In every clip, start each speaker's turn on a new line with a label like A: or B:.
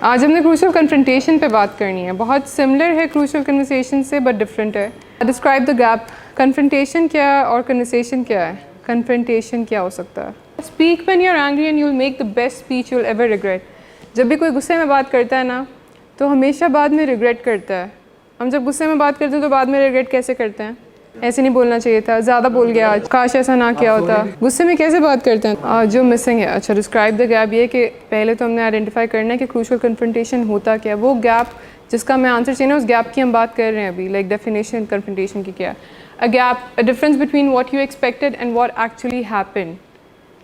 A: आज हमने crucial confrontation पे बात करनी है। बहुत सिमिलर है क्रूशियल कन्वर्सेशन से बट डिफरेंट है। Describe the gap. कन्फ्रंटेशन क्या है और कन्वर्सेशन क्या है? कन्फ्रंटेशन क्या हो सकता है? Speak when you are angry and you will make the best speech you will ever regret. जब भी कोई गुस्से में बात करता है ना तो हमेशा बाद में रिग्रेट करता है। हम जब गुस्से में बात करते हैं तो बाद में रिग्रेट कैसे करते हैं? ऐसे नहीं बोलना चाहिए था, ज़्यादा बोल गया आज, काश ऐसा ना किया होता। गुस्से में कैसे बात करते हैं? जो मिसिंग है। अच्छा, डिस्क्राइब द गैप। ये कि पहले तो हमने आइडेंटिफाई करना है कि क्रूशियल कन्फ्रंटेशन होता क्या है। वो गैप जिसका मैं आंसर चाहिए ना, उस गैप की हम बात कर रहे हैं अभी। लाइक डेफिनेशन कन्फ्रंटेशन की क्या है? A gap, a difference between what you expected and what actually happened.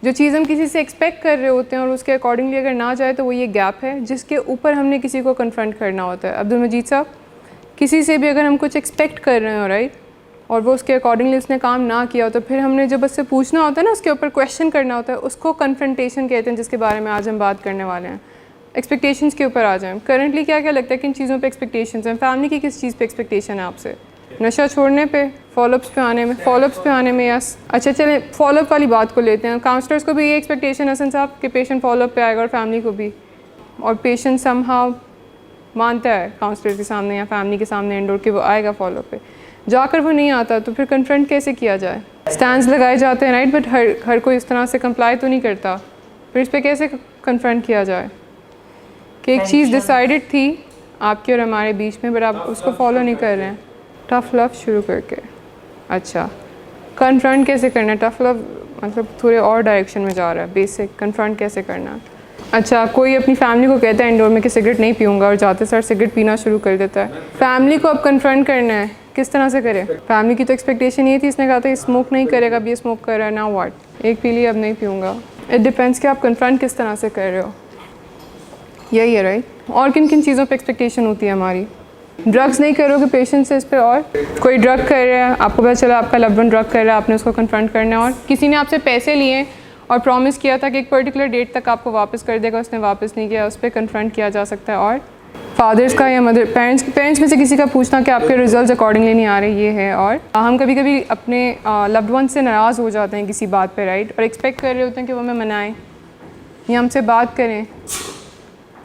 A: जो चीज़ हम किसी से एक्सपेक्ट कर रहे होते हैं और उसके अकॉर्डिंगली अगर ना जाए तो वो ये गैप है जिसके ऊपर हमने किसी को कन्फ्रंट करना होता है। अब्दुल मजीद साहब, किसी से भी अगर हम कुछ एक्सपेक्ट कर रहे हो राइट, और वो उसके अकॉर्डिंगली उसने काम ना किया तो फिर हमने जब उससे पूछना होता है ना, उसके ऊपर क्वेश्चन करना होता है, उसको कन्फ्रंटेशन कहते हैं, जिसके बारे में आज हम बात करने वाले हैं। एक्सपेक्टेशंस के ऊपर आ जाएं। करंटली क्या क्या लगता है किन चीज़ों पे एक्सपेक्टेशंस हैं? फैमिली की किस चीज़ पे एक्सपेक्टेशन है आपसे? नशा छोड़ने पे, फॉलोअप्स पे आने में? फॉलोअप्स पे आने में यस। अच्छा चलें फॉलोअप वाली बात को लेते हैं। काउंसलर्स को भी ये एक्सपेक्टेशन हसन साहब कि पेशेंट फॉलोअप पे आएगा और फैमिली को भी, और पेशेंट समहाउ मानता है काउंसलर के सामने या फैमिली के सामने इंडोर कि वो आएगा फॉलोअप पे, जाकर वो नहीं आता तो फिर कन्फ्रंट कैसे किया जाए? स्टैंड्स लगाए जाते हैं राइट, बट हर कोई इस तरह से कंप्लाई तो नहीं करता। फिर इस पर कैसे कन्फ्रंट किया जाए कि एक चीज़ डिसाइडेड थी आपके और हमारे बीच में बट आप उसको फॉलो नहीं कर रहे हैं? टफ़ लव शुरू करके। अच्छा, कन्फ्रंट कैसे करना है? टफ़ लव मतलब थोड़े और डायरेक्शन में जा रहा है। बेसिक कन्फ्रंट कैसे करना है? अच्छा, कोई अपनी फैमिली को कहता है इंडोर में कि सिगरेट नहीं पीऊँगा और जाते सर सिगरेट पीना शुरू कर देता है। फैमिली को अब कन्फ्रंट करना है, किस तरह से करें? फैमिली की तो एक्सपेक्टेशन ये थी, इसने कहा था ये स्मोक नहीं करेगा, अब ये स्मोक कर रहा है, ना व्हाट, एक पी लिया अब नहीं पीऊँगा। इट डिपेंड्स कि आप कन्फ्रंट किस तरह से कर रहे हो। यही है राइट। और किन किन चीज़ों पे एक्सपेक्टेशन होती है हमारी? ड्रग्स नहीं करोगे पेशेंट से, इस पर और कोई ड्रग कर रहा है, आपको पता चला आपका लव्ड वन ड्रग कर रहा है, आपने उसको कन्फ्रंट करना है। और किसी ने आपसे पैसे लिए और प्रॉमिस किया था कि एक पर्टिकुलर डेट तक आपको वापस कर देगा, उसने वापस नहीं किया, उस पर कन्फ्रंट किया जा सकता है। और फादर्स का या मदर पेरेंट्स में से किसी का पूछना कि आपके रिजल्ट्स अकॉर्डिंगली नहीं आ रहे, ये है। और हम कभी कभी अपने लव्ड वन से नाराज़ हो जाते हैं किसी बात पे राइट, और एक्सपेक्ट कर रहे होते हैं कि वो हमें मनाएं या हमसे बात करें।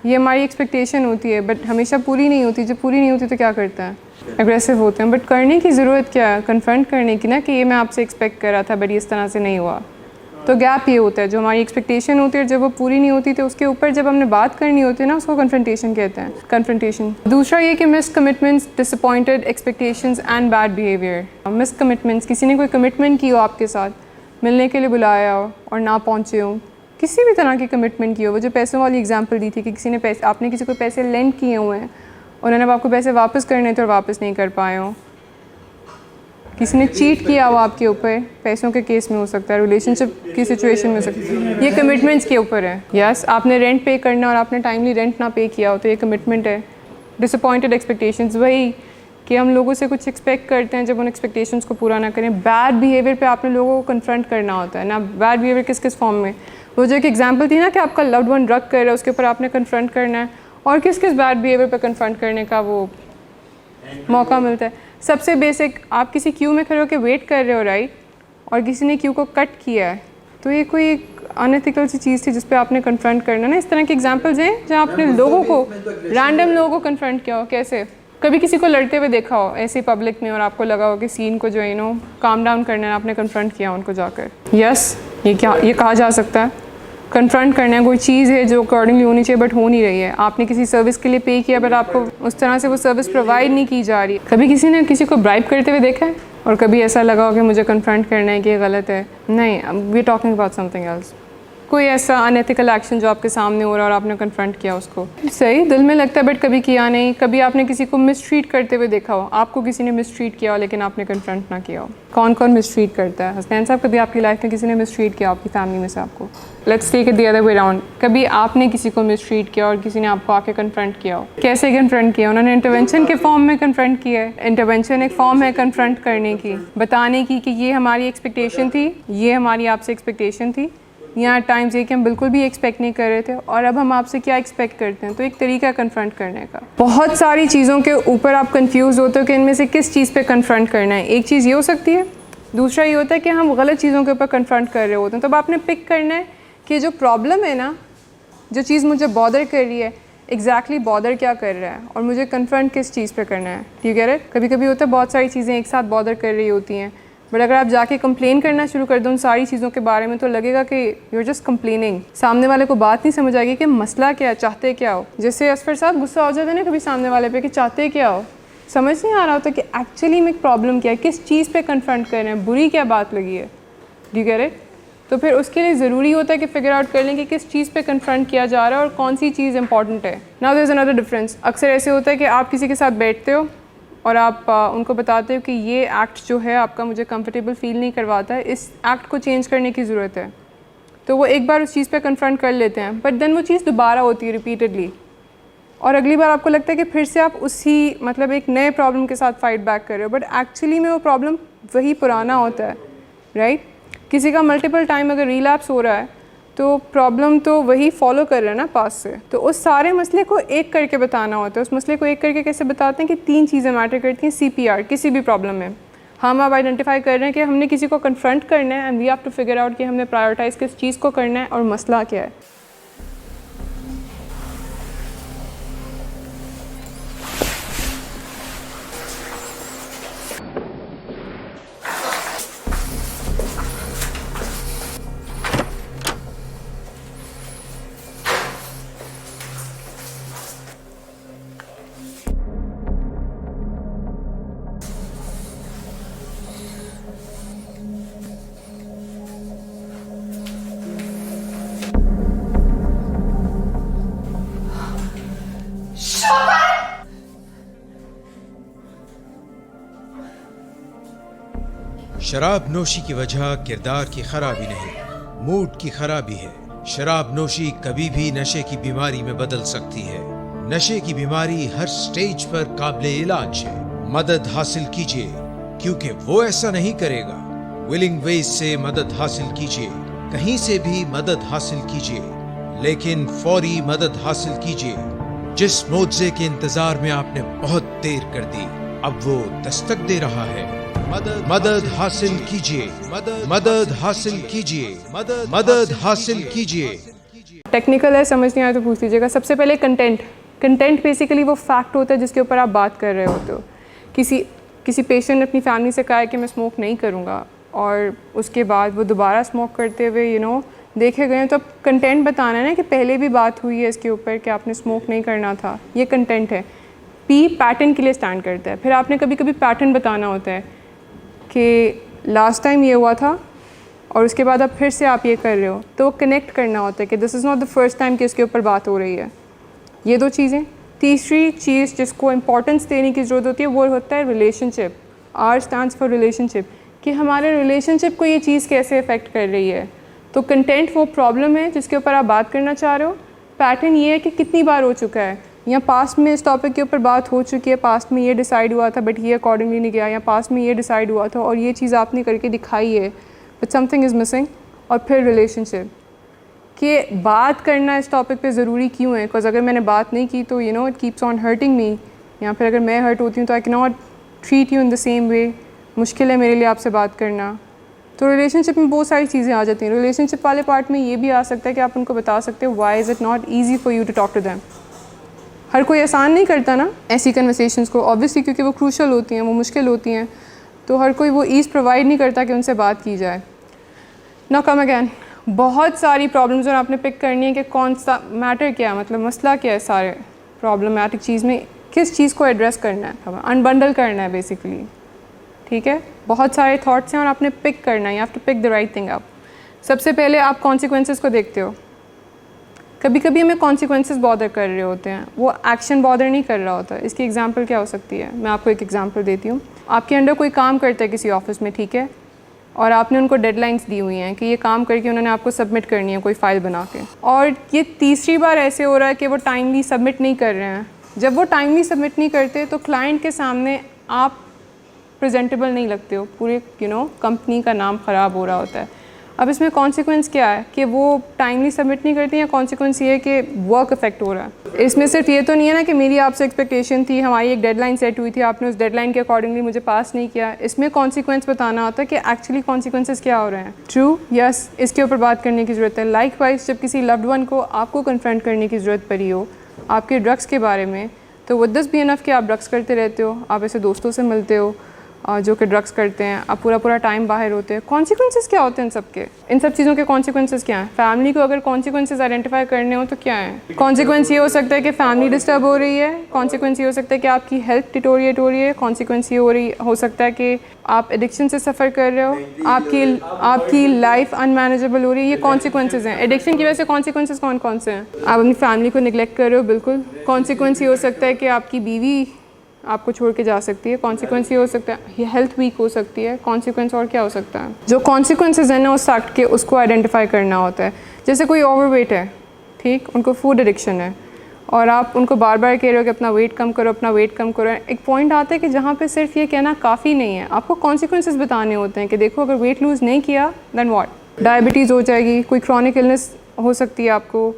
A: ये हमारी एक्सपेक्टेशन होती है बट हमेशा पूरी नहीं होती। जब पूरी नहीं होती तो क्या करते हैं? एग्रेसिव होते हैं। बट करने की ज़रूरत क्या है? कन्फ्रंट करने की ना, कि ये मैं आपसे एक्सपेक्ट कर रहा था बट इस तरह से नहीं हुआ। तो गैप ये होता है, जो हमारी एक्सपेक्टेशन होती है जब वो पूरी नहीं होती तो उसके ऊपर जब हमने बात करनी होती है ना, उसको कन्फ्रंटेशन कहते हैं। कन्फ्रंटेशन। दूसरा ये कि miss commitments, disappointed expectations and bad behaviour. Miss commitments, किसी ने कोई कमिटमेंट की हो आपके साथ, मिलने के लिए बुलाया हो और ना पहुँचे हो, किसी भी तरह की कमिटमेंट की हो। वो जो पैसों वाली एग्जांपल दी थी कि किसी ने पैसे, आपने किसी को पैसे लेंड किए हुए हैं, उन्होंने आपको पैसे वापस करने थे और वापस नहीं कर पाए हो। किसी ने चीट किया हो आपके ऊपर, पैसों के केस में हो सकता है, रिलेशनशिप की सिचुएशन में हो सकता है। ये कमिटमेंट्स के ऊपर है। यस, आपने रेंट पे करना और आपने टाइमली रेंट ना पे किया हो तो ये कमिटमेंट है। डिसअपॉइंटेड एक्सपेक्टेशंस, वही कि हम लोगों से कुछ एक्सपेक्ट करते हैं, जब उन एक्सपेक्टेशंस को पूरा ना करें। बैड बिहेवियर पे आपने लोगों को कन्फ्रंट करना होता है ना। बैड बिहेवियर किस किस फॉर्म में? वो जो एक एग्जांपल थी ना कि आपका लव्ड वन ड्रग कर रहा है, उसके ऊपर आपने कन्फ्रंट करना है। और किस किस बैड बिहेवियर पे कन्फ्रंट करने का वो मौका मिलता है? सबसे बेसिक, आप किसी क्यू में खड़े होकर वेट कर रहे हो राइट, और किसी ने क्यू को कट किया है, तो ये कोई एक अनएथिकल सी चीज़ थी जिस पे आपने कन्फ्रंट करना ना। इस तरह के एग्जांपल्स हैं जहाँ आपने लोगों को, रैंडम लोगों को कन्फ्रंट किया हो। कैसे? कभी किसी को लड़ते हुए देखा हो ऐसे पब्लिक में और आपको लगा हो कि सीन को जो है काम डाउन करना है, आपने कन्फ्रंट किया उनको जाकर। यस, ये क्या ये कहा जा सकता है? कन्फ्रंट करना है। कोई चीज़ है जो अकॉर्डिंगली होनी चाहिए बट हो नहीं रही है। आपने किसी सर्विस के लिए पे किया बट आपको उस तरह से वो सर्विस प्रोवाइड नहीं की जा रही। कभी किसी ने किसी को ब्राइब करते हुए देखा है और कभी ऐसा लगा हो कि मुझे कन्फ्रंट करना है कि ये गलत है? नहीं, we are talking about something else. कोई ऐसा अनएथिकल एक्शन जो आपके सामने हो रहा है और आपने कन्फ्रंट किया उसको, सही दिल में लगता है बट कभी किया नहीं। कभी आपने किसी को मिसट्रीट करते हुए देखा हो, आपको किसी ने मिसट्रीट किया हो लेकिन आपने कन्फ्रंट ना किया हो। कौन कौन मिसट्रीट करता है? हसनैन साहब, कभी आपकी लाइफ में किसी ने मिसट्रीट किया आपकी फैमिली में से आपको? Let's take it the other way round. कभी आपने किसी को मिसट्रीट किया और किसी ने आपको आके कन्फ्रंट किया हो? कैसे कन्फ्रंट किया? उन्होंने इंटरवेंशन के फॉर्म में कन्फ्रंट किया है। इंटरवेंशन एक फॉर्म है कन्फ्रंट करने की, बताने की कि ये हमारी एक्सपेक्टेशन थी, ये हमारी आपसे एक्सपेक्टेशन थी, यहाँ टाइम्स ये कि हम बिल्कुल भी एक्सपेक्ट नहीं कर रहे थे और अब हम आपसे क्या एक्सपेक्ट करते हैं। तो एक तरीका कन्फ्रंट करने का। बहुत सारी चीज़ों के ऊपर आप कंफ्यूज होते हो कि इनमें से किस चीज़ पे कन्फ्रंट करना है। एक चीज़ ये हो सकती है, दूसरा ये होता है कि हम गलत चीज़ों के ऊपर कन्फ्रंट कर रहे होते हैं। तब आपने पिक करना है कि जो प्रॉब्लम है ना, जो चीज़ मुझे बॉदर कर रही है, एग्जैक्टली बॉदर क्या कर रहा है और मुझे कन्फ्रंट किस चीज़ पे करना है। ठीक है, कभी कभी होता है बहुत सारी चीज़ें एक साथ बॉदर कर रही होती हैं, बट अगर आप जाके कंप्लेन करना शुरू कर दो उन सारी चीज़ों के बारे में तो लगेगा कि यू आर जस्ट कंप्लेनिंग। सामने वाले को बात नहीं समझ आएगी कि मसला क्या है, चाहते क्या हो। जैसे असफर साहब गुस्सा हो जाते हैं ना कभी सामने वाले पे कि चाहते क्या हो, समझ नहीं आ रहा होता कि एक्चुअली में प्रॉब्लम क्या है, किस चीज़ पे कन्फ्रंट कर रहे हैं, बुरी क्या बात लगी है। Do you get it? तो फिर उसके लिए ज़रूरी होता है कि फिगर आउट कर लें कि किस चीज़ पे कन्फ्रंट किया जा रहा है और कौन सी चीज़ इंपॉर्टेंट है। Now there is another difference. अक्सर ऐसे होता है कि आप किसी के साथ बैठते हो और आप उनको बताते हो कि ये एक्ट जो है आपका मुझे कंफर्टेबल फील नहीं करवाता है, इस एक्ट को चेंज करने की ज़रूरत है। तो वो एक बार उस चीज़ पे कन्फ्रंट कर लेते हैं, बट देन वो चीज़ दोबारा होती है रिपीटेडली, और अगली बार आपको लगता है कि फिर से आप उसी मतलब एक नए प्रॉब्लम के साथ फाइट बैक कर रहे हो, बट एक्चुअली में वो प्रॉब्लम वही पुराना होता है, राइट? किसी का मल्टीपल टाइम अगर रिलैप्स हो रहा है तो प्रॉब्लम तो वही फॉलो कर रहा है ना पास से। तो उस सारे मसले को एक करके बताना होता है। उस मसले को एक करके कैसे बताते हैं कि 3 चीज़ें मैटर करती हैं CPR किसी भी प्रॉब्लम में। हम अब आइडेंटिफाई कर रहे हैं कि हमने किसी को कन्फ्रंट करना है and we have to figure out कि हमने प्रायोरिटाइज़ किस चीज़ को करना है और मसला क्या है।
B: शराब नोशी की वजह किरदार की खराबी नहीं, मूड की खराबी है। शराब नोशी कभी भी नशे की बीमारी में बदल सकती है। नशे की बीमारी हर स्टेज पर काबिले इलाज है। मदद हासिल कीजिए, क्योंकि वो ऐसा नहीं करेगा। विलिंग वेज से मदद हासिल कीजिए, कहीं से भी मदद हासिल कीजिए, लेकिन फौरी मदद हासिल कीजिए। जिस मुआवजे के इंतजार में आपने बहुत देर कर दी, अब वो दस्तक दे रहा है। मदद हासिल कीजिए, मदद हासिल कीजिए, मदद हासिल कीजिए।
A: टेक्निकल है, समझ नहीं आया तो पूछ लीजिएगा। सबसे पहले कंटेंट बेसिकली वो फैक्ट होता है जिसके ऊपर आप बात कर रहे होते हो। किसी पेशेंट ने अपनी फैमिली से कहा है कि मैं स्मोक नहीं करूँगा और उसके बाद वो दोबारा स्मोक करते हुए देखे गए हैं, तो अब कंटेंट बताना है ना कि पहले भी बात हुई है इसके ऊपर कि आपने स्मोक नहीं करना था। ये कंटेंट है। P पैटर्न के लिए स्टैंड करता है। फिर आपने कभी कभी पैटर्न बताना होता है कि लास्ट टाइम ये हुआ था और उसके बाद अब फिर से आप ये कर रहे हो, तो कनेक्ट करना होता है कि this is not the first time कि इसके ऊपर बात हो रही है। ये 2 चीज़ें। तीसरी चीज़ जिसको इम्पोर्टेंस देने की ज़रूरत होती है वो होता है relationship. R stands for relationship, कि हमारे रिलेशनशिप को ये चीज़ कैसे अफेक्ट कर रही है। तो कंटेंट वो प्रॉब्लम है जिसके ऊपर आप बात करना चाह रहे हो। पैटर्न ये है कि कितनी बार हो चुका है, या पास्ट में इस टॉपिक के ऊपर बात हो चुकी है, पास्ट में ये डिसाइड हुआ था बट ये अकॉर्डिंगली नहीं गया, या पास्ट में ये डिसाइड हुआ था और ये चीज़ आपने करके दिखाई है बट समथिंग इज़ मिसिंग। और फिर रिलेशनशिप, कि बात करना इस टॉपिक पे ज़रूरी क्यों है, बिकॉज अगर मैंने बात नहीं की तो it keeps on hurting me, या फिर अगर मैं हर्ट होती हूँ तो I can not treat you in the same way. मुश्किल है मेरे लिए आपसे बात करना। तो रिलेशनशिप में बहुत सारी चीज़ें आ जाती हैं। रिलेशनशिप वाले पार्ट में ये भी आ सकता है कि आप उनको बता सकते हो why is it not easy for you to talk to them. हर कोई आसान नहीं करता ना ऐसी कन्वर्सेशंस को, ऑब्वियसली, क्योंकि वो क्रूशल होती हैं, वो मुश्किल होती हैं, तो हर कोई वो ईज़ प्रोवाइड नहीं करता कि उनसे बात की जाए। नाउ कम अगैन, बहुत सारी प्रॉब्लम्स और आपने पिक करनी है कि कौन सा मैटर क्या है, मतलब मसला क्या है सारे प्रॉब्लमेटिक चीज़ में, किस चीज़ को एड्रेस करना है, अनबंडल करना है बेसिकली। ठीक है, बहुत सारे थॉट्स हैं और आपने पिक करना है, you have to pick the right thing up. सबसे पहले आप कॉन्सिक्वेंसेस को देखते हो। कभी कभी हमें कॉन्सिक्वेंसेस बॉदर कर रहे होते हैं, वो एक्शन बॉदर नहीं कर रहा होता। इसकी एग्जांपल क्या हो सकती है, मैं आपको एक एग्जांपल देती हूँ। आपके अंडर कोई काम करता है किसी ऑफिस में, ठीक है, और आपने उनको डेडलाइंस दी हुई हैं कि ये काम करके उन्होंने आपको सबमिट करनी है कोई फ़ाइल बना के, और ये तीसरी बार ऐसे हो रहा है कि वो टाइमली सबमिट नहीं कर रहे हैं। जब वो टाइमली सबमिट नहीं करते तो क्लाइंट के सामने आप प्रेजेंटेबल नहीं लगते हो, पूरे कंपनी का नाम ख़राब हो रहा होता है। अब इसमें कॉन्सिक्वेंस क्या है कि वो टाइमली सबमिट नहीं करती, या कॉन्सिक्वेंस ये है कि वर्क इफेक्ट हो रहा है। इसमें सिर्फ ये तो नहीं है ना कि मेरी आपसे एक्सपेक्टेशन थी, हमारी एक डेडलाइन सेट हुई थी, आपने उस डेडलाइन के अकॉर्डिंगली मुझे पास नहीं किया। इसमें कॉन्सिक्वेंस बताना होता है कि एक्चुअली कॉन्सिक्वेंसेस क्या हो रहे हैं। ट्रू, यस, इसके ऊपर बात करने की ज़रूरत है। लाइकवाइज जब किसी लव्ड वन को आपको कन्फ्रंट करने की ज़रूरत पड़ी हो आपके ड्रग्स के बारे में, तो वुड दिस बी इनफ कि आप ड्रग्स करते रहते हो, आप ऐसे दोस्तों से मिलते हो जो कि ड्रग्स करते हैं, आप पूरा टाइम बाहर होते हैं। कॉन्सिक्वेंसेस क्या होते हैं इन सब चीज़ों के कॉन्सिक्वेंसेस क्या हैं? फैमिली को अगर कॉन्सिक्वेंसेस आइडेंटिफाई करने हो तो क्या है? कॉन्सिक्वेंस ये हो सकता है कि फैमिली डिस्टर्ब हो रही है, कॉन्सिक्वेंस ये हो सकता है कि आपकी हेल्थ डिटोरिएट हो रही है, कॉन्सिक्वेंस ये हो सकता है कि आप एडिक्शन से सफ़र कर रहे हो, आपकी लाइफ अनमैनेजेबल हो रही है। ये कॉन्सिक्वेंसेस हैं। एडिक्शन की वजह से कॉन्सिक्वेंसेस कौन कौन से हैं? आप अपनी फैमिली को निगलेक्ट कर रहे हो, बिल्कुल। कॉन्सिक्वेंस ये हो सकता है कि आपकी बीवी आपको छोड़ के जा सकती है, कॉन्सिक्वेंस ये हो सकता है हेल्थ वीक हो सकती है, कॉन्सिक्वेंस और क्या हो सकता है? जो कॉन्सिक्वेंसेस हैं ना उस फैक्ट के, उसको आइडेंटिफाई करना होता है। जैसे कोई ओवरवेट है, ठीक, उनको फूड एडिक्शन है और आप उनको बार बार कह रहे हो कि अपना वेट कम करो, अपना वेट कम करो। एक पॉइंट आता है कि जहाँ पे सिर्फ ये कहना काफ़ी नहीं है, आपको कॉन्सिक्वेंसेस बताने होते हैं कि देखो अगर वेट लूज़ नहीं किया दैन व्हाट, डायबिटीज़ हो जाएगी, कोई क्रॉनिक इलनेस हो सकती है आपको,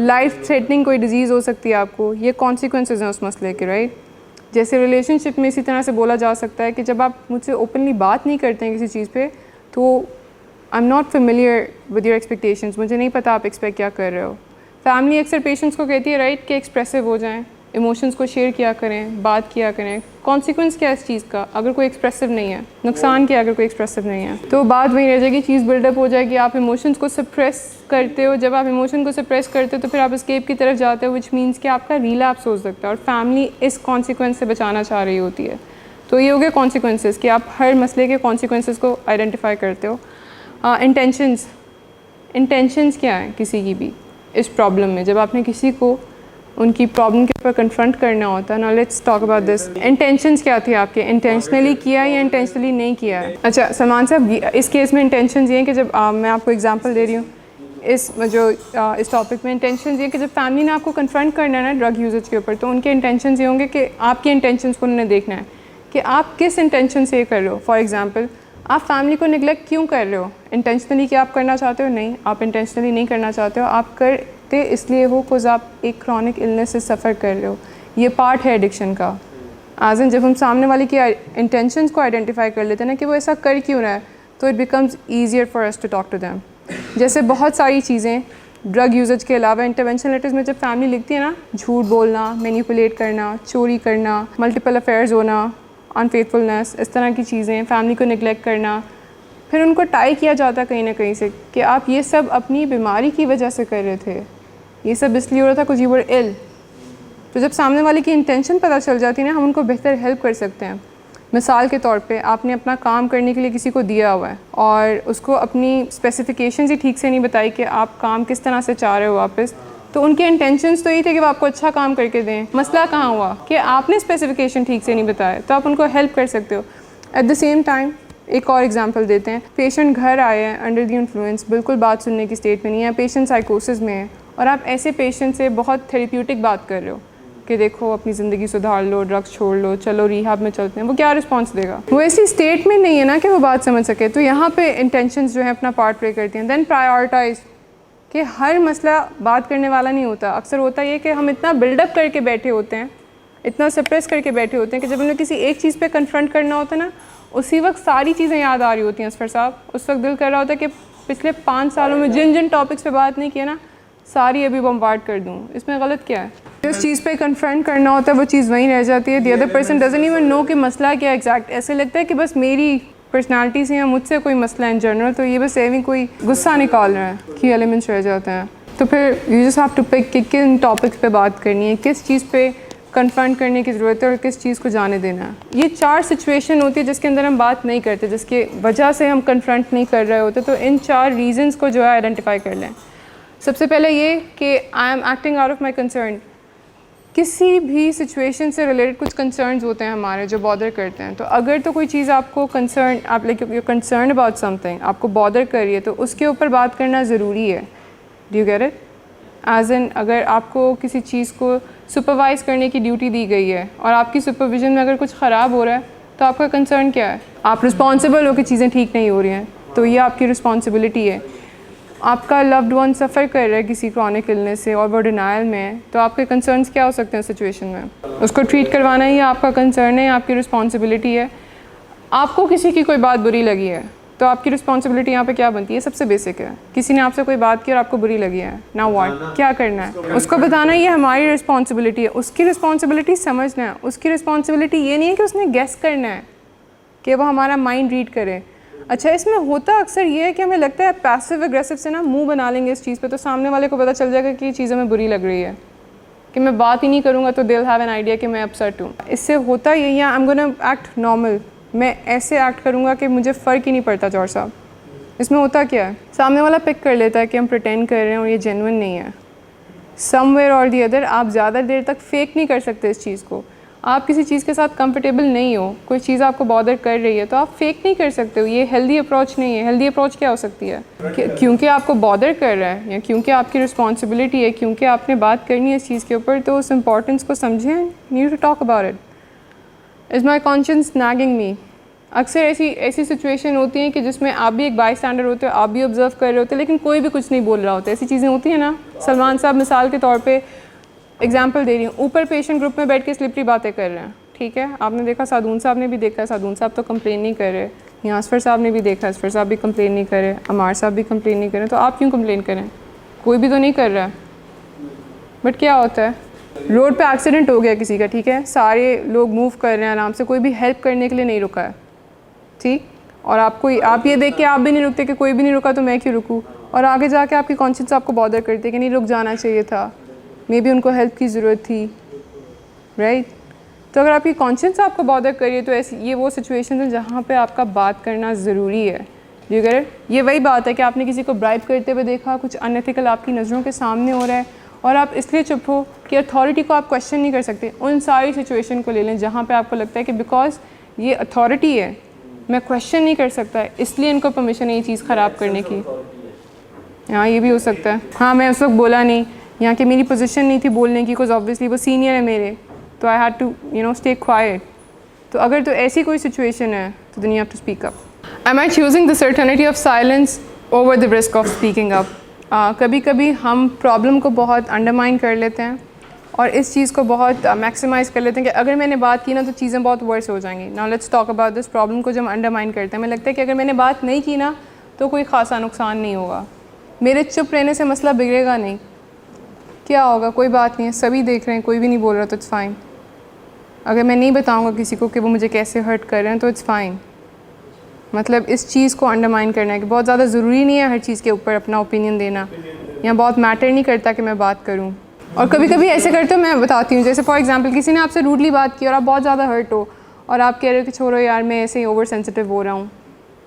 A: लाइफ थ्रेटनिंग कोई डिजीज़ हो सकती है आपको। ये कॉन्सिक्वेंसेस हैं उस मसले के, राइट। जैसे रिलेशनशिप में इसी तरह से बोला जा सकता है कि जब आप मुझसे ओपनली बात नहीं करते हैं किसी चीज़ पे, तो I am not familiar with your expectations, मुझे नहीं पता आप एक्सपेक्ट क्या कर रहे हो। फैमिली अक्सर पेशेंट्स को कहती है, राइट, कि एक्सप्रेसिव हो जाएं, इमोशंस को शेयर किया करें, बात किया करें। कॉन्सिक्वेंस क्या है इस चीज़ का अगर कोई एक्सप्रेसिव नहीं है? नुकसान क्या है अगर कोई एक्सप्रेसिव नहीं है? तो बात वहीं रह जाएगी, चीज़ बिल्डअप हो जाएगी, आप इमोशंस को सप्रेस करते हो। जब आप इमोशन को सप्रेस करते हो तो फिर आप एस्केप की तरफ जाते हो, विच मीन्स कि आपका रिलैप्स हो सकता है और फैमिली इस कॉन्सिक्वेंस से बचाना चाह रही होती है। तो ये हो गया कॉन्सिक्वेंसेस कि आप हर मसले के कॉन्सिक्वेंसेस को आइडेंटिफाई करते हो। इंटेंशंस क्या है किसी की भी इस प्रॉब्लम में, जब आपने किसी को उनकी प्रॉब्लम के ऊपर कन्फ्रंट करना होता है ना। Let's talk about this. Intentions क्या थी आपके? इंटेंशनली किया या इंटेंशनली नहीं किया है? अच्छा सलमान साहब, इस केस में इंटेंशंस ये हैं कि जब मैं आपको एग्जांपल दे रही हूँ इस टॉपिक में, इंटेंशंस ये कि जब फैमिली ने आपको कन्फ्रंट करना है ना ड्रग यूजेज के ऊपर, तो उनके इंटेंशंस ये होंगे कि आपके इंटेंशंस को उन्होंने देखना है कि आप किस इंटेंशन से ये कर रहे हो। फॉर एग्जाम्पल, आप फैमिली को निगलेक्ट क्यों कर रहे हो? इंटेंशनली क्या आप करना चाहते हो? नहीं, आप इंटेंशनली नहीं करना चाहते हो, आप करते इसलिए हो बिकॉज आप एक क्रॉनिक इलनेस से सफ़र कर रहे हो। ये पार्ट है एडिक्शन का। एज इन जब हम सामने वाले की इंटेंशंस को आइडेंटिफाई कर लेते हैं ना कि वो ऐसा कर क्यों रहा है, तो it becomes easier for us to talk to them. जैसे बहुत सारी चीज़ें ड्रग यूजेज के अलावा इंटरवेंशन लेटर्स में जब फैमिली लिखती है ना, झूठ बोलना, मैनिपुलेट करना, चोरी करना, मल्टीपल अफेयर्स होना, अनफेथफुलनेस, इस तरह की चीज़ें, फैमिली को निगलेक्ट करना, फिर उनको टाई किया जाता कहीं ना कहीं से कि आप ये सब अपनी बीमारी की वजह से कर रहे थे, ये सब इसलिए हो रहा था कुछ यू वर इल। तो जब सामने वाले की इंटेंशन पता चल जाती है ना, हम उनको बेहतर हेल्प कर सकते हैं। मिसाल के तौर पे आपने अपना काम करने के लिए किसी को दिया हुआ है और उसको अपनी स्पेसिफिकेशंस ही ठीक से नहीं बताई कि आप काम किस तरह से चाह रहे हो वापस, तो उनके इंटेंशंस तो ये थे कि वो आपको अच्छा काम करके दें। मसला कहाँ हुआ कि आपने स्पेसिफिकेशन ठीक से नहीं बताया, तो आप उनको हेल्प कर सकते हो। एट द सेम टाइम एक और एग्जांपल देते हैं। पेशेंट घर आए हैं अंडर द इन्फ्लुएंस, बिल्कुल बात सुनने की स्टेट में नहीं है, पेशेंट साइकोसिस में है, और आप ऐसे पेशेंट से बहुत थेरेप्यूटिक बात कर रहे हो कि देखो अपनी ज़िंदगी सुधार लो, ड्रग्स छोड़ लो, चलो रिहाब में चलते हैं, वो क्या रिस्पॉन्स देगा? वो ऐसी स्टेट में नहीं है ना कि वो बात समझ सके। तो यहाँ पे इंटेंशंस जो है अपना पार्ट प्ले करती हैं। देन प्रायोरिटाइज, कि हर मसला बात करने वाला नहीं होता। अक्सर होता ये कि हम इतना बिल्डअप करके बैठे होते हैं, इतना सप्रेस करके बैठे होते हैं कि जब हमें किसी एक चीज़ पे कन्फ्रंट करना होता है ना, उसी वक्त सारी चीज़ें याद आ रही होती हैं असफर साहब। उस वक्त दिल कर रहा होता है कि पिछले 5 सालों में जिन जिन टॉपिक्स पे बात नहीं किया ना, सारी अभी बम्बार्ड कर दूँ। इसमें गलत क्या है? जिस चीज़ पे कन्फ्रंट करना होता है वो चीज़ वहीं रह जाती है। The other person doesn't even know कि मसला क्या एग्जैक्ट। ऐसे लगता है कि बस मेरी पर्सनालिटी से या मुझसे कोई मसला इन जनरल, तो ये बस एवं कोई गुस्सा निकाल रहा है, की एलिमेंट्स रह जाते हैं। तो फिर you just have to pick कि किन टॉपिक्स पे बात करनी है, किस चीज़ पे कन्फ्रंट करने की ज़रूरत है और किस चीज़ को जाने देना है। ये 4 सिचुएशन होती है जिसके अंदर हम बात नहीं करते, जिसके वजह से हम कन्फ्रंट नहीं कर रहे होते। तो इन 4 रीज़न्स को जो है आइडेंटिफाई कर लें। सबसे पहले ये कि I am acting out of my concern. किसी भी सिचुएशन से रिलेटेड कुछ कंसर्न्स होते हैं हमारे जो बॉदर करते हैं। तो अगर तो कोई चीज़ आपको कंसर्न, आप like you concern about something, आपको बॉदर कर रही है, तो उसके ऊपर बात करना ज़रूरी है। Do you get it? As in अगर आपको किसी चीज़ को सुपरवाइज़ करने की ड्यूटी दी गई है और आपकी सुपरविजन में अगर कुछ ख़राब हो रहा है, तो आपका कंसर्न क्या है? आप रिस्पॉन्सिबल हो कि चीज़ें ठीक नहीं हो रही हैं, तो ये आपकी रिस्पॉन्सिबिलिटी है। आपका लव्ड वन सफ़र कर रहा है किसी क्रॉनिक इलनेस से और वो डिनायल में है, तो आपके कंसर्न्स क्या हो सकते हैं सिचुएशन में? उसको ट्रीट करवाना ही आपका कंसर्न है, आपकी रिस्पॉन्सिबिलिटी है। आपको किसी की कोई बात बुरी लगी है, तो आपकी रिस्पॉन्सिबिलिटी यहाँ पे क्या बनती है? सबसे बेसिक है, किसी ने आपसे कोई बात की और आपको बुरी लगी है, नाउ व्हाट, क्या करना है? उसको बताना ये हमारी रिस्पॉन्सिबिलिटी है, उसकी रिस्पॉन्सिबिलिटी समझना है, उसकी रिस्पॉन्सिबिलिटी ये नहीं है कि उसने गेस करना है कि वो हमारा माइंड रीड करे। अच्छा, इसमें होता अक्सर ये है कि हमें लगता है पैसिव एग्रेसिव से ना मुंह बना लेंगे इस चीज़ पे, तो सामने वाले को पता चल जाएगा कि ये चीज़ हमें बुरी लग रही है, कि मैं बात ही नहीं करूँगा तो they will have an idea कि मैं अपसेट हूँ। इससे होता यही है, I am gonna act normal, मैं ऐसे एक्ट करूँगा कि मुझे फ़र्क ही नहीं पड़ता जौहर साहब। इसमें होता क्या है, सामने वाला पिक कर लेता है कि हम प्रिटेंड कर रहे हैं और ये जेन्युइन नहीं है। समवेयर और दी अदर आप ज़्यादा देर तक फेक नहीं कर सकते इस चीज़ को। आप किसी चीज़ के साथ कंफर्टेबल नहीं हो, कोई चीज़ आपको बॉदर कर रही है, तो आप फेक नहीं कर सकते हो। ये हेल्दी अप्रोच नहीं है। हेल्दी अप्रोच क्या हो सकती है? क्योंकि आपको बॉदर कर रहा है या क्योंकि आपकी रिस्पॉन्सिबिलिटी है, क्योंकि आपने बात करनी है इस चीज़ के ऊपर, तो उस इम्पॉर्टेंस को समझें, need to talk about it. Is my conscience nagging me? अक्सर ऐसी सिचुएशन होती हैं कि जिसमें आप भी एक बाई स्टैंडर होते हो, आप भी ऑब्जर्व कर रहे होते हैं, लेकिन कोई भी कुछ नहीं बोल रहा होता। ऐसी चीज़ें होती हैं ना। सलमान साहब मिसाल के तौर पे एग्जांपल दे रही हूँ, ऊपर पेशेंट ग्रुप में बैठ के स्लिपरी बातें कर रहे हैं, ठीक है, आपने देखा, सादून साहब ने भी देखा, सादून साहब तो कंप्लेन नहीं कर रहे, यहाँ असफर साहब ने भी देखा, असफर साहब भी कंप्लेन नहीं कर रहे, अमार साहब भी कंप्लेन नहीं कर रहे, तो आप क्यों कंप्लेन करें? कोई भी तो नहीं कर रहा है। बट क्या होता है, रोड पे एक्सीडेंट हो गया किसी का, ठीक है, सारे लोग मूव कर रहे हैं आराम से, कोई भी हेल्प करने के लिए नहीं रुका है, ठीक, और आप ये देख के आप भी नहीं रुकते कि कोई भी नहीं रुका तो मैं क्यों रुकूँ, और आगे जाके आपकी कॉन्शियस आपको बॉदर करती है कि नहीं, रुक जाना चाहिए था, मे बी उनको हेल्प की ज़रूरत थी, राइट। तो अगर आपकी कॉन्शियस आपको बॉदर करिए तो ऐसी ये वो सिचुएशन है जहाँ पे आपका बात करना ज़रूरी है। जी, अगर ये वही बात है कि आपने किसी को ब्राइब करते हुए देखा, कुछ अनएथिकल आपकी नज़रों के सामने हो रहा है और आप इसलिए चुप हो कि अथॉरिटी को आप क्वेश्चन नहीं कर सकते। उन सारी सिचुएशन को ले लें जहाँ पे आपको लगता है कि बिकॉज ये अथॉरिटी है, मैं क्वेश्चन नहीं कर सकता, इसलिए इनको परमिशन है ये चीज़ ख़राब करने की। हाँ, ये भी हो सकता है। हाँ, मैं उस वक्त बोला नहीं, यहाँ की मेरी पोजीशन नहीं थी बोलने की, बिकॉज ऑब्वियसली वो सीनियर है मेरे, तो I had to stay quiet. तो अगर तो ऐसी कोई सिचुएशन है तो then you have to speak up. Am I choosing the certainty of silence over the risk of speaking up? कभी कभी हम प्रॉब्लम को बहुत अंडरमाइन कर लेते हैं और इस चीज़ को बहुत मैक्सिमाइज़ कर लेते हैं कि अगर मैंने बात की ना तो चीज़ें बहुत वर्स हो जाएंगी। Now let's talk about this problem को जब हम अंडरमाइन करते हैं, हमें लगता है कि अगर मैंने बात नहीं की ना तो कोई ख़ासा नुकसान नहीं होगा, मेरे चुप रहने से मसला बिगड़ेगा नहीं, क्या होगा, कोई बात नहीं है, सभी देख रहे हैं, कोई भी नहीं बोल रहा तो इट्स फ़ाइन। अगर मैं नहीं बताऊंगा किसी को कि वो मुझे कैसे हर्ट कर रहे हैं तो इट्स फ़ाइन। मतलब इस चीज़ को अंडरमाइन करना है कि बहुत ज़्यादा ज़रूरी नहीं है हर चीज़ के ऊपर अपना ओपिनियन देना, यहाँ बहुत मैटर नहीं करता कि मैं बात करूँ। और कभी कभी ऐसे करते हो, मैं बताती हूँ, जैसे फॉर एग्जांपल किसी ने आपसे रूडली बात की और आप बहुत ज़्यादा हर्ट हो और आप कह रहे हो कि छोड़ो यार, मैं ऐसे ही ओवर सेंसिटिव हो रहा हूँ,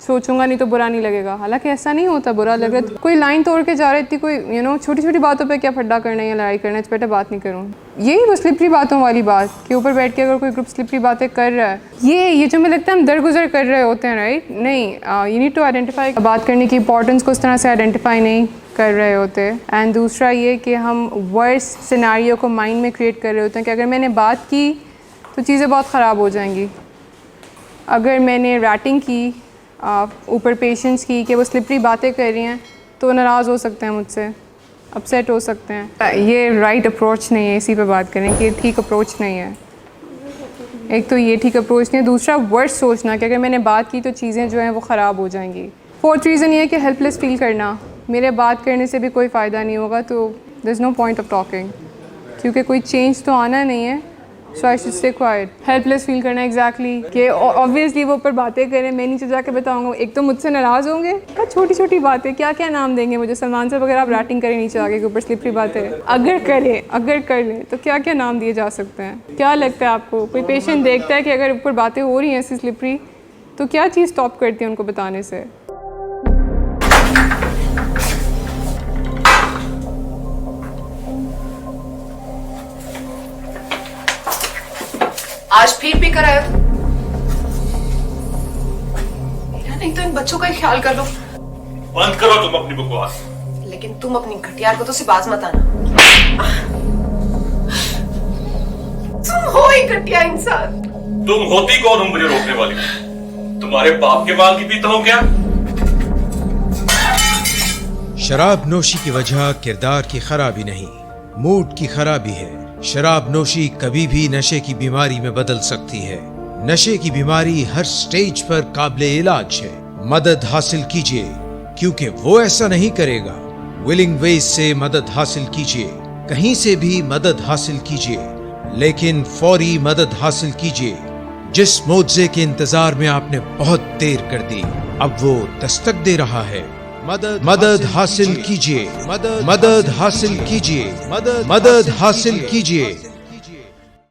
A: सोचूंगा नहीं तो बुरा नहीं लगेगा। हालांकि ऐसा नहीं होता, बुरा लग रहा है, कोई लाइन तोड़ के जा रहा है, इतनी कोई छोटी छोटी बातों पे क्या फड्डा करना है या लड़ाई करना है, इस बेटा बात नहीं करूँ। यही वो स्लिपरी बातों वाली बात के ऊपर बैठ के अगर कोई ग्रुप स्लिपरी बातें कर रहा है, ये जो मुझे लगता है हम दरगुजर कर रहे होते हैं, राइट। नहीं, यू नीड टू आइडेंटिफाई, बात करने की इंपॉर्टेंस को उस तरह से आइडेंटिफाई नहीं कर रहे होते। एंड दूसरा ये कि हम वर्स सिनेरियो को माइंड में क्रिएट कर रहे होते हैं कि अगर मैंने बात की तो चीज़ें बहुत ख़राब हो जाएंगी, अगर मैंने रैटिंग की ऊपर पेशेंट्स की कि वो स्लिपरी बातें कर रही हैं तो नाराज़ हो सकते हैं मुझसे, अपसेट हो सकते हैं। ये राइट अप्रोच नहीं है, इसी पे बात करें कि ठीक अप्रोच नहीं है। एक तो ये ठीक अप्रोच नहीं है, दूसरा वर्ड्स सोचना कि अगर मैंने बात की तो चीज़ें जो हैं वो ख़राब हो जाएंगी। फोर्थ रीज़न ये है कि हेल्पलेस फील करना, मेरे बात करने से भी कोई फ़ायदा नहीं होगा तो there is no point of talking, क्योंकि कोई चेंज तो आना नहीं है, so I should stay quiet. Helpless feel करना, एग्जैक्टली कि ऑब्वियसली वो ऊपर बातें करें, मैं नीचे जाके बताऊंगा, एक तो मुझसे नाराज़ होंगे, छोटी छोटी बातें, क्या क्या नाम देंगे मुझे, सलमान साहब अगर आप रैटिंग करें नीचे आगे के ऊपर स्लिपरी बातें अगर कर लें तो क्या क्या नाम दिए जा सकते हैं। क्या लगता है आपको, कोई पेशेंट देखता है कि अगर ऊपर बातें हो रही हैं ऐसी स्लिपरी तो क्या चीज़ स्टॉप करती है उनको बताने से?
C: आज फिर भी कराया, नहीं तो इन बच्चों का ही ख्याल कर लो।
D: बंद करो तुम अपनी बकवास।
C: लेकिन तुम अपनी घटियार को तो सिर्फ बाज मत आना। तुम हो ही घटिया इंसान।
D: तुम होती कौन हो मुझे रोकने वाली? तुम्हारे बाप के माल की पीता हूं क्या?
B: शराब नोशी की वजह किरदार की खराबी नहीं, मूड की खराबी है। शराब नोशी कभी भी नशे की बीमारी में बदल सकती है। नशे की बीमारी हर स्टेज पर काबिले इलाज है। मदद हासिल कीजिए, क्योंकि वो ऐसा नहीं करेगा। विलिंग वेज से मदद हासिल कीजिए, कहीं से भी मदद हासिल कीजिए, लेकिन फौरी मदद हासिल कीजिए। जिस मुआवजे के इंतजार में आपने बहुत देर कर दी, अब वो दस्तक दे रहा है। मदद हासिल कीजिए, मदद हासिल कीजिए, मदद हासिल कीजिए।